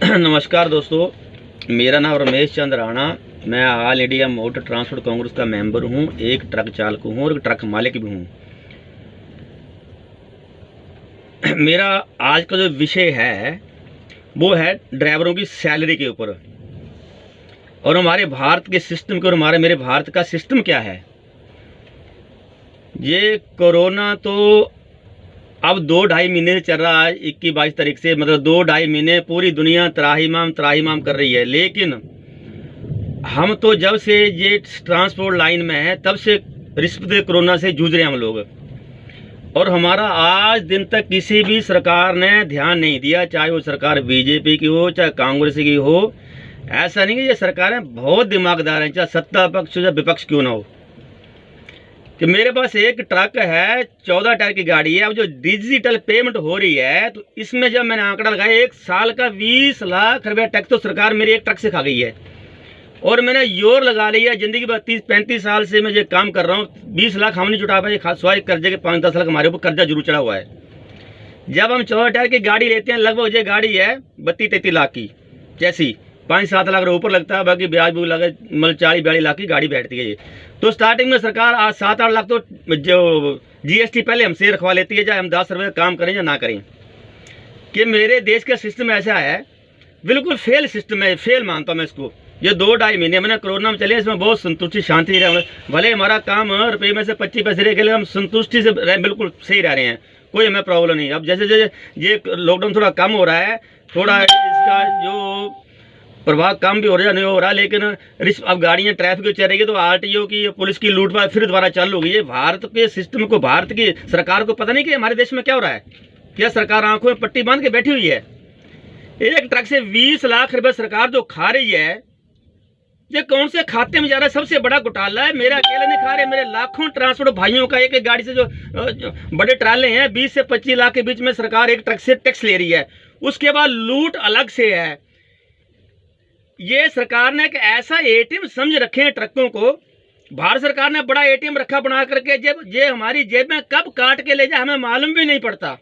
नमस्कार दोस्तों, मेरा नाम रमेश चंद्र राणा। मैं all India motor transport Congress का मेंबर हूं, एक ट्रक चालक हूं और एक ट्रक मालिक भी हूं। मेरा आज का जो विषय है वो है ड्राइवरों की सैलरी के ऊपर और हमारे भारत के सिस्टम के और मेरे भारत का सिस्टम क्या है। ये कोरोना तो अब 2-2.5 महीने से चल रहा है। 21-22 तारीख से मतलब 2-2.5 महीने पूरी दुनिया त्राहिमाम कर रही है। लेकिन हम तो जब से ये ट्रांसपोर्ट लाइन में है तब से रिश्वत कोरोना से जूझ रहे हैं हम लोग, और हमारा आज दिन तक किसी भी सरकार ने ध्यान नहीं दिया, चाहे वो सरकार बीजेपी की हो चाहे कांग्रेस की हो। ऐसा नहीं कि ये सरकारें बहुत दिमागदार हैं, चाहे सत्ता पक्ष हो चाहे विपक्ष क्यों ना हो। कि मेरे पास एक ट्रक है, 14 टायर की गाड़ी है। अब जो डिजिटल पेमेंट हो रही है तो इसमें जब मैंने आंकड़ा लगाया, एक साल का 20 लाख रुपया टैक्स तो सरकार मेरे एक ट्रक से खा गई है। और मैंने योर लगा लिया, जिंदगी 32-35 साल से मैं ये काम कर रहा हूँ, 20 लाख हम नहीं जुटा पाए। स्वाभाविक कर्जे के 5-10 लाख हमारे ऊपर कर्जा जरूर चढ़ा हुआ है। जब हम 14 टायर की गाड़ी लेते हैं, लगभग ये गाड़ी है 32-33 लाख की, जैसी 5-7 लाख रुपये ऊपर लगता है, बाकी ब्याज भी लगे, मतलब 40-42 लाख की गाड़ी बैठती है ये। तो स्टार्टिंग में सरकार आज 7-8 लाख तो जो जीएसटी पहले हमसे रखवा लेती है, चाहे हम 10 रुपये काम करें या ना करें। कि मेरे देश का सिस्टम ऐसा है, बिल्कुल फेल सिस्टम है, फेल मानता हूँ मैं इसको। ये 2-2.5 महीने मैंने कोरोना में चले, इसमें बहुत संतुष्टि शांति रहे। भले हमारा काम रुपये में से 25 पैसे रह गए, हम संतुष्टि से बिल्कुल सही रह रहे हैं, कोई हमें प्रॉब्लम नहीं। अब जैसे जैसे ये लॉकडाउन थोड़ा कम हो रहा है, थोड़ा इसका जो प्रभाव कम भी हो रहा है, नहीं हो रहा, लेकिन अब गाड़ियाँ ट्रैफिक चल रही है तो आरटीओ की पुलिस की लूटपाट फिर दोबारा चालू हो गई है। भारत के सिस्टम को, भारत की सरकार को पता नहीं कि हमारे देश में क्या हो रहा है। क्या सरकार आंखों में पट्टी बांध के बैठी हुई है? एक ट्रक से 20 लाख रुपए सरकार जो खा रही है, ये कौन से खाते में जा रहा है? सबसे बड़ा घोटाला है। मेरा अकेले नहीं खा रहे, मेरे लाखों ट्रांसपोर्ट भाइयों का। एक एक गाड़ी से जो बड़े ट्राले हैं, 20 से 25 लाख के बीच में सरकार एक ट्रक से टैक्स ले रही है। उसके बाद लूट अलग से है। ये सरकार ने एक ऐसा एटीएम समझ रखे हैं ट्रकों को। भारत सरकार ने बड़ा एटीएम रखा बना करके, जब ये हमारी जेब में कब काट के ले जाए हमें मालूम भी नहीं पड़ता।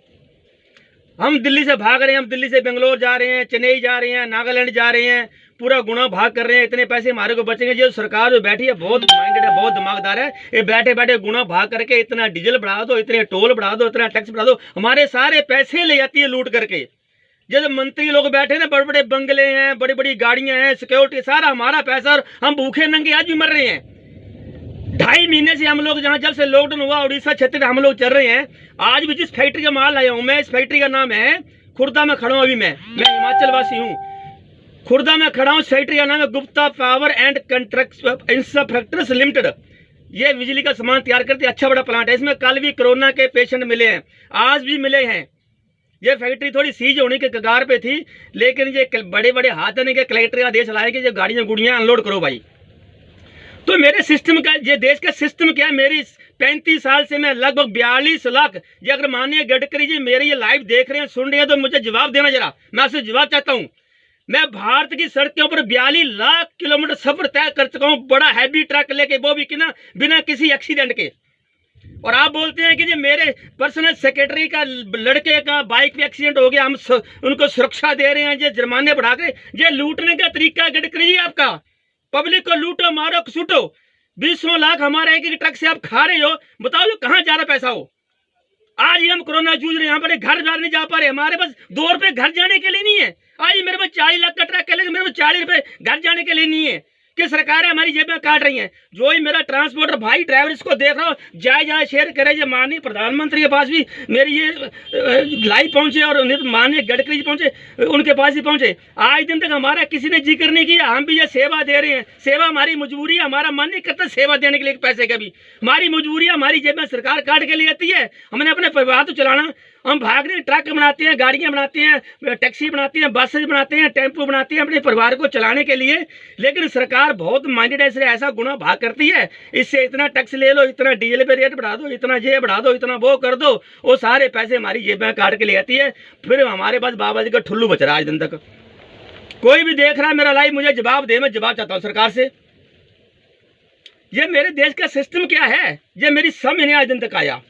हम दिल्ली से भाग रहे हैं, हम दिल्ली से बेंगलोर जा रहे हैं, चेन्नई जा रहे हैं, नागालैंड जा रहे हैं, पूरा गुना भाग कर रहे हैं। इतने पैसे हमारे को बचेंगे। जो सरकार जो बैठी है बहुत माइंडेड है, बहुत दिमागदार है। ये बैठे बैठे गुना भाग करके इतना डीजल बढ़ा दो, इतने टोल बढ़ा दो, इतना टैक्स बढ़ा दो, हमारे सारे पैसे ले जाती है लूट करके। जैसे मंत्री लोग बैठे ना, बड़े बड़े बंगले हैं, बड़ी बड़ी गाड़ियां हैं, सिक्योरिटी, सारा हमारा पैसा, और हम भूखे नंगे आज भी मर रहे हैं। 2.5 महीने से हम लोग, जहां जब से लॉकडाउन हुआ उड़ीसा छत्तीसगढ़ हम लोग चल रहे हैं। आज भी जिस फैक्ट्री का माल लाया हूं मैं, इस फैक्ट्री का नाम है खुर्दा में खड़ा हूं। अभी मैं हिमाचल वासी हूँ, खुर्दा में खड़ा हूँ। इस फैक्ट्री का नाम है Gupta power and infrastructures limited. ये बिजली का सामान तैयार करती है, अच्छा बड़ा प्लांट है। इसमें कल भी कोरोना के पेशेंट मिले हैं, आज भी मिले हैं। ये फैक्ट्री थोड़ी सीज होने के कगार पे थी, लेकिन ये बड़े बड़े हाथ आने के कलेक्टर का आदेश लाए कि ये गाड़ियां गुड़ियां अनलोड करो भाई। तो मेरे सिस्टम का, ये देश का सिस्टम क्या है? मेरी 35 साल से मैं लगभग 42 लाख, ये अगर माननीय गडकरी जी मेरे ये लाइव देख रहे हैं, सुन रहे हैं, तो मुझे जवाब देना जरा। मैं आपसे जवाब चाहता हूँ। मैं भारत की सड़कों पर 42 लाख किलोमीटर सफर तय कर चुका हूँ, बड़ा हैवी ट्रक लेके, वो भी बिना किसी एक्सीडेंट के। और आप बोलते हैं कि ये मेरे पर्सनल सेक्रेटरी का लड़के का बाइक पे एक्सीडेंट हो गया, हम उनको सुरक्षा दे रहे हैं, ये जुर्माने बढ़ा के। ये लूटने का तरीका गडकरी जी आपका। पब्लिक को लूटो, मारो, सूटो। 20 लाख हमारे एक ट्रक से आप खा रहे हो। बताओ ये कहाँ जा रहा पैसा हो? आज ही हम कोरोना जूझ रहे हैं, यहाँ पर घर बाहर नहीं जा पा रहे। हमारे पास 2 रुपए घर जाने के लिए नहीं है। आज मेरे पास 40 लाख का ट्रक है, लेकिन मेरे पास 40 रुपए घर जाने के लिए नहीं है। कि सरकारें हमारी जेब में काट रही हैं। जो ही मेरा ट्रांसपोर्टर भाई ड्राइवर इसको देख रहा हो, जाए शेयर करे। ये माननीय प्रधानमंत्री के पास भी मेरी ये लाइव पहुंचे, और माननीय गडकरी जी पहुंचे, उनके पास ही पहुंचे। आज दिन तक हमारा किसी ने जिक्र नहीं किया। हम भी ये सेवा दे रहे हैं, सेवा हमारी मजबूरी है। हमारा मन नहीं करता सेवा देने के लिए पैसे का भी, हमारी मजबूरी है। हमारी जेब में सरकार काट के ले जाती है, हमने अपने परिवार तो चलाना। हम भाग रहे, ट्रक बनाते हैं, गाड़ियां बनाते हैं, टैक्सी बनाते हैं, बसेज बनाते हैं, टेम्पो बनाते हैं अपने परिवार को चलाने के लिए। लेकिन सरकार बहुत माइंडेड है, इसलिए ऐसा गुना भाग करती है। इससे इतना टैक्स ले लो, इतना डीजल पे रेट बढ़ा दो, इतना ये बढ़ा दो, इतना वो कर दो, वो सारे पैसे हमारी जेब में काट के ले जाती है। फिर हमारे पास बाबा जी का ठुल्लू बच रहा है आज दिन तक। कोई भी देख रहा है मेरा लाइव, मुझे जवाब दे। मैं जवाब चाहता हूँ सरकार से। ये मेरे देश का सिस्टम क्या है, ये मेरी समझ नहीं आज दिन तक आया।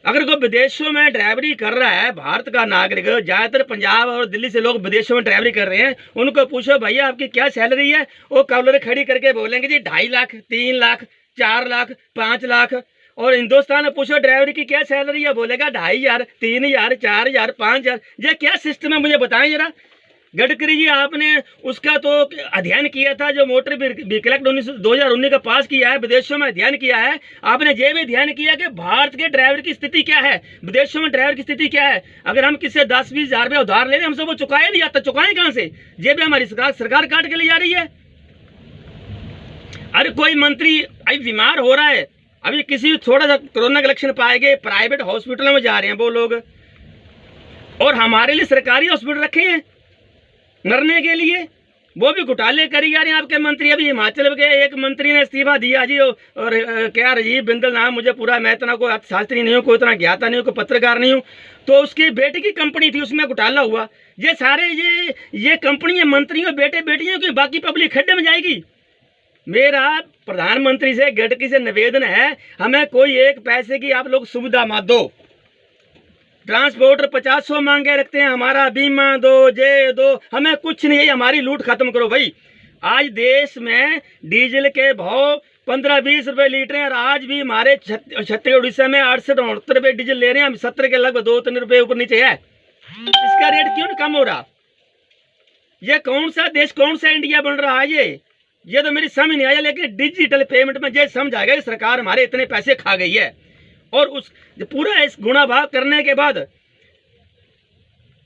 अगर कोई विदेशों में ड्राइवरी कर रहा है, भारत का नागरिक, ज़्यादातर पंजाब और दिल्ली से लोग विदेशों में ड्राइवरी कर रहे हैं, उनको पूछो भैया आपकी क्या सैलरी है, वो कॉलर खड़ी करके बोलेंगे जी 2.5 लाख, 3 लाख, 4 लाख, 5 लाख। और हिंदुस्तान में पूछो ड्राइवरी की क्या सैलरी है, बोलेगा 2,500, 3,000, 4,000, 5,000। ये क्या सिस्टम है मुझे बताएं जरा। गडकरी जी आपने उसका तो अध्ययन किया था, जो मोटर व्हीकल एक्ट 2019 का पास किया है, विदेशों में अध्ययन किया है। आपने ये भी अध्ययन किया कि भारत के ड्राइवर की स्थिति क्या है, विदेशों में ड्राइवर की स्थिति क्या है। अगर हम किसी से 10-20 हजार रुपये उधार ले रहे हैं, हमसे वो चुकाया नहीं जाता, चुकाएं कहाँ से? ये भी हमारी सरकार काट के ले जा रही है। अरे कोई मंत्री अभी बीमार हो रहा है, अभी किसी थोड़ा सा कोरोना का लक्षण पाएंगे, प्राइवेट हॉस्पिटलों में जा रहे हैं वो लोग, और हमारे लिए सरकारी हॉस्पिटल रखे हैं मरने के लिए, वो भी घोटाले करी जा रहे हैं आपके मंत्री। अभी हिमाचल के एक मंत्री ने इस्तीफा दिया जी, और क्या राजीव बिंदल नाम, मुझे पूरा, मैं इतना कोई अर्थशास्त्री नहीं हूँ, कोई इतना ज्ञाता नहीं हूँ, कोई पत्रकार नहीं हूँ, तो उसकी बेटे की कंपनी थी, उसमें घोटाला हुआ। ये सारे ये कंपनी मंत्रियों बेटे बेटियों की, बाकी पब्लिक खड्डे में जाएगी। मेरा प्रधानमंत्री से, गडकरी से निवेदन है, हमें कोई एक पैसे की आप लोग सुविधा मत दो। ट्रांसपोर्टर 50 मांगे रखते हैं, हमारा बीमा दो, जे दो, हमें कुछ नहीं है, हमारी लूट खत्म करो भाई। आज देश में डीजल के भाव 15-20 रुपए लीटर हैं, और आज भी हमारे छत्तीसगढ़ उड़ीसा में 68-69 रुपए डीजल ले रहे हैं, हम 70 के लगभग 2-3 रुपए ऊपर नीचे है। इसका रेट क्यों कम हो रहा? ये कौन सा देश, कौन सा इंडिया बन रहा है? ये तो मेरी समझ नहीं आया। लेकिन डिजिटल पेमेंट में ये समझ आ गया, सरकार हमारे इतने पैसे खा गई है, और उस पूरा इस गुणा भाग करने के बाद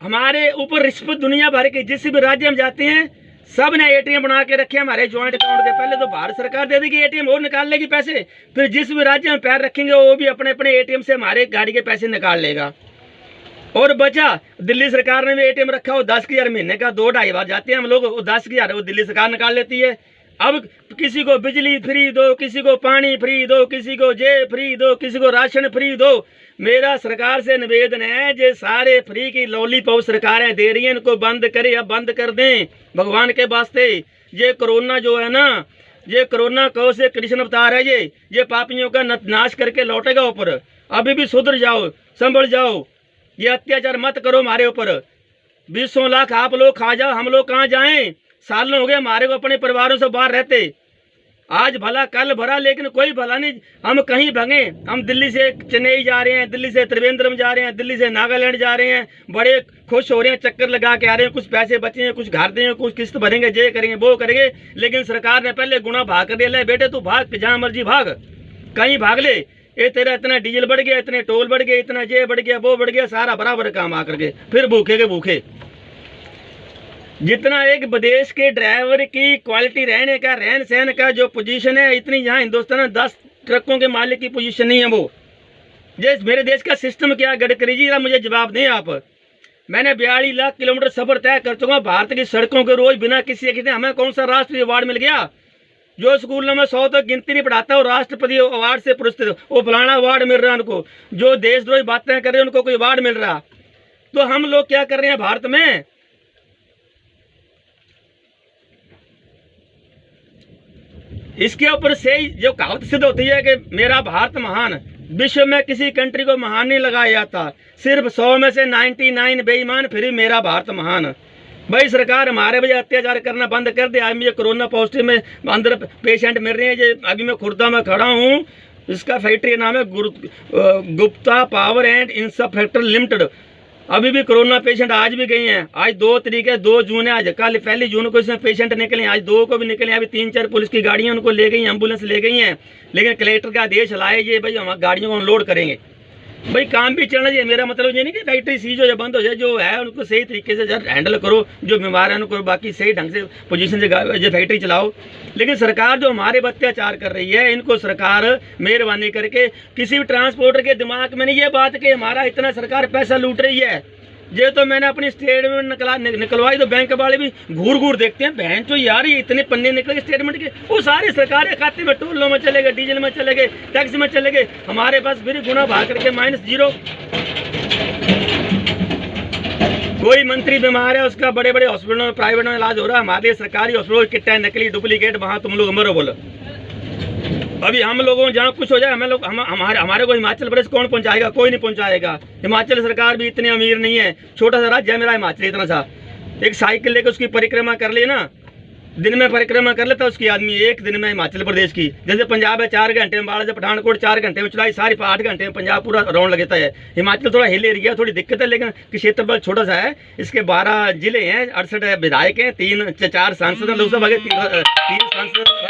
हमारे ऊपर रिश्वत दुनिया भर के, जिस भी राज्य में जाते हैं सब ने एटीएम बना के रखे हमारे ज्वाइंट अकाउंट के। पहले तो भारत सरकार दे देगी एटीएम और निकाल लेगी पैसे, फिर जिस भी राज्य में पैर रखेंगे वो भी अपने अपने एटीएम से हमारे गाड़ी के पैसे निकाल लेगा। और बचा दिल्ली सरकार ने भी एटीएम रखा, वो 10,000 महीने का 2-2.5 बार जाते हैं हम लोग, वो 10,000 वो दिल्ली सरकार निकाल लेती है। अब किसी को बिजली फ्री दो, किसी को पानी फ्री दो, किसी को जे फ्री दो, किसी को राशन फ्री दो। मेरा सरकार से निवेदन है, जे सारे फ्री की लॉलीपॉप सरकारें दे रही हैं, इनको बंद करें, अब बंद कर दें भगवान के वास्ते। ये कोरोना जो है ना, ये कोरोना कौ से कृष्ण अवतार है, ये पापियों का नाश करके लौटेगा ऊपर। अभी भी सुधर जाओ, संभल जाओ, ये अत्याचार मत करो हमारे ऊपर। 20 लाख आप लोग खा जाओ, हम लोग कहाँ जाएं? सालों हो गए हमारे को अपने परिवारों से बाहर रहते, आज भला कल भरा, लेकिन कोई भला नहीं। हम कहीं भगे, हम दिल्ली से चेन्नई जा रहे हैं, दिल्ली से त्रिवेंद्रम जा रहे हैं, दिल्ली से नागालैंड जा रहे हैं, बड़े खुश हो रहे हैं, चक्कर लगा के आ रहे हैं, कुछ पैसे बचे हैं, कुछ घर देंगे, कुछ किस्त भरेंगे, ये करेंगे वो करेंगे। लेकिन सरकार ने पहले गुना भाग कर दिया, ले बेटे तू भाग, जहाँ मर्जी भाग, कहीं भाग ले, ये तेरा इतना डीजल बढ़ गया, इतने टोल बढ़ गए, इतना ये बढ़ गया, वो बढ़ गया, सारा बराबर काम आकर के फिर भूखे के भूखे। जितना एक विदेश के ड्राइवर की क्वालिटी, रहने का, रहन सहन का जो पोजीशन है, इतनी यहाँ हिंदुस्तान में 10 ट्रकों के मालिक की पोजीशन नहीं है। वो ये मेरे देश का सिस्टम क्या? गडकरी जी मुझे जवाब दें आप। मैंने 42 लाख किलोमीटर सफर तय कर चुका हूँ भारत की सड़कों के रोज बिना किसी एक्सीडेंट। हमें कौन सा राष्ट्रीय अवार्ड मिल गया? जो स्कूलों में 100 तक गिनती नहीं पढ़ाता वो राष्ट्रपति अवार्ड से पुरस्कृत, वो फलाना अवार्ड मिल रहा है उनको। जो देशद्रोही बातें कर रहे हैं उनको कोई अवार्ड मिल रहा। तो हम लोग क्या कर रहे हैं भारत में? इसके ऊपर से जो कहावत सिद्ध होती है कि मेरा भारत महान, विश्व में किसी कंट्री को महान नहीं लगाया जाता, सिर्फ 100 में से 99 बेईमान, फिर भी मेरा भारत महान। भाई सरकार हमारे वजह अत्याचार करना बंद कर दे। आज मुझे कोरोना पॉजिटिव में अंदर पेशेंट मिल रहे हैं। ये अभी मैं खुर्दा में खड़ा हूँ, इसका फैक्ट्री नाम है Gupta power and infrastructure limited. अभी भी कोरोना पेशेंट आज भी गए हैं। आज 2 तारीख है, 2 जून है, आज कल 1 जून को इसमें पेशेंट निकले, आज 2 को भी निकले। अभी 3-4 पुलिस की गाड़ियां उनको ले गई, एम्बुलेंस ले गई हैं। लेकिन कलेक्टर का आदेश लाए ये भाई हम गाड़ियों को अनलोड करेंगे। भाई काम भी चलना चाहिए। मेरा मतलब ये नहीं कि फैक्ट्री सीज हो जाए, बंद हो जाए। जो है उनको सही तरीके से हैंडल करो, जो बीमार है उनको बाकी सही ढंग से पोजीशन से जो फैक्ट्री चलाओ। लेकिन सरकार जो हमारे अत्याचार कर रही है, इनको सरकार मेहरबानी करके, किसी भी ट्रांसपोर्टर के दिमाग में नहीं ये बात कि हमारा इतना सरकार पैसा लूट रही है। ये तो मैंने अपनी स्टेटमेंट निकलवाई, तो बैंक वाले भी घूर घूर देखते हैं, बहन तो यार ये इतने पन्ने निकले स्टेटमेंट के, वो सारे सरकार के खाते में, टोलों में चले गए, डीजल में चले गए, टैक्स में चले गए। हमारे पास फिर गुना भाग करके -0। कोई मंत्री बीमार है, उसका बड़े बड़े हॉस्पिटलों में, प्राइवेट में इलाज हो रहा है, हमारे सरकारी हॉस्पिटल कितना नकली डुप्लीकेट, वहाँ तुम लोग मरो बोलो। अभी हम लोगों जहाँ कुछ हो जाए हमारे को हिमाचल प्रदेश कौन पहुंचाएगा? कोई नहीं पहुंचाएगा। हिमाचल सरकार भी इतनी अमीर नहीं है, छोटा सा राज्य है मेरा हिमाचल, इतना सा। एक साइकिल लेकर उसकी परिक्रमा कर ले ना, दिन में परिक्रमा कर लेता उसकी आदमी, एक दिन में हिमाचल प्रदेश की। जैसे पंजाब है 4 घंटे में, बाढ़ से पठानकोट 4 घंटे में चलाई, सारी 8 घंटे में पंजाब पूरा राउंड लगता है। हिमाचल थोड़ा हिल एरिया, थोड़ी दिक्कत है, लेकिन क्षेत्रफल छोटा सा है। इसके 12 जिले हैं, 68 विधायक हैं, 4 सांसद हैं, लोकसभा के 3 सांसद